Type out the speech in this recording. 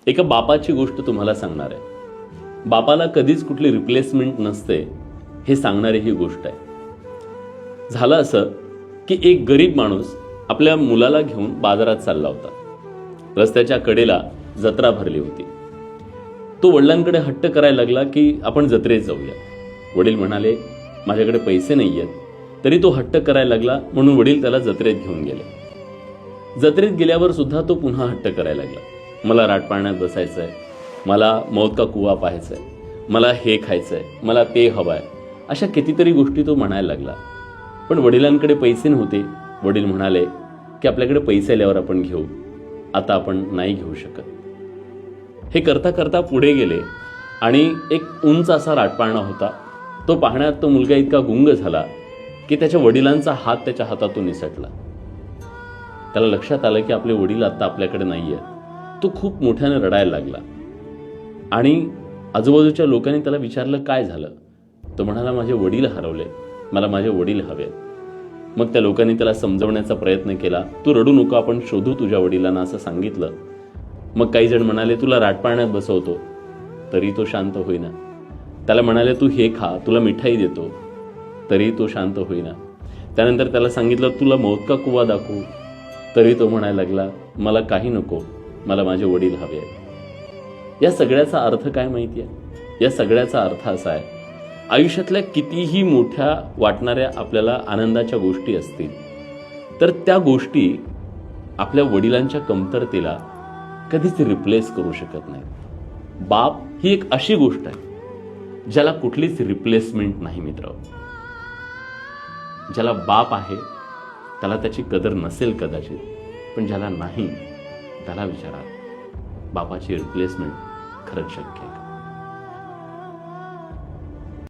एका बापाची गोष्ट तुम्हाला सांगणार आहे. बापाला कधीच कुठली रिप्लेसमेंट नसते हे सांगणारी ही गोष्ट आहे. झालं असं की एक गरीब माणूस आपल्या मुलाला घेऊन बाजारात चालला होता. रस्त्याच्या कडेला जत्रा भरली होती. तो वडिलांकडे हट्ट करायला लागला की आपण जत्रेत जाऊया. वडील म्हणाले माझ्याकडे पैसे नाही आहेत. तरी तो हट्ट करायला लागला म्हणून वडील त्याला जत्रेत घेऊन गेले. जत्रेत गेल्यावर सुद्धा तो पुन्हा हट्ट करायला लागला, मला राटपाळण्यात बसायचंय, मला मौत का कुवा पाहायचंय, मला हे खायचंय, मला ते हवंय. अशा कितीतरी गोष्टी तो म्हणायला लागला. पण वडिलांकडे पैसे नव्हते. वडील म्हणाले की आपल्याकडे पैसे आल्यावर आपण घेऊ, आता आपण नाही घेऊ शकत. हे करता करता पुढे गेले आणि एक उंच असा राटपाळणा होता. तो पाहण्यात तो मुलगा इतका गुंग झाला की त्याच्या वडिलांचा हात त्याच्या हातातून निसटला. त्याला लक्षात आलं की आपले वडील आता आपल्याकडे नाही आहेत. तो खूप मोठ्याने रडायला लागला आणि आजूबाजूच्या लोकांनी त्याला विचारलं काय झालं. तो म्हणाला माझे वडील हरवले, मला माझे वडील हवे. मग त्या लोकांनी त्याला समजवण्याचा प्रयत्न केला, तू रडू नको, आपण शोधू तुझ्या वडिलांना असं सांगितलं. मग काही जण म्हणाले तुला राटपाळण्यात बसवतो, तरी तो शांत होईना. त्याला म्हणाले तू हे खा, तुला मिठाई देतो, तरी तो शांत होईना. त्यानंतर त्याला सांगितलं तुला मौत का कुवा दाखवू, तरी तो म्हणायला लागला मला काही नको, मला माझे वडील हवे आहेत. या सगळ्याचा अर्थ काय माहिती आहे? या सगळ्याचा अर्थ असा आहे, आयुष्यातल्या कितीही मोठ्या वाटणाऱ्या आपल्याला आनंदाच्या गोष्टी असतील तर त्या गोष्टी आपल्या वडिलांच्या कमतरतेला कधीच रिप्लेस करू शकत नाही. बाप ही एक अशी गोष्ट आहे ज्याला कुठलीच रिप्लेसमेंट नाही मित्र. ज्याला बाप आहे त्याला त्याची कदर नसेल कदाचित, पण ज्याला नाही त्याला विचारा, बापाची रिप्लेसमेंट खरंच शक्य आहे.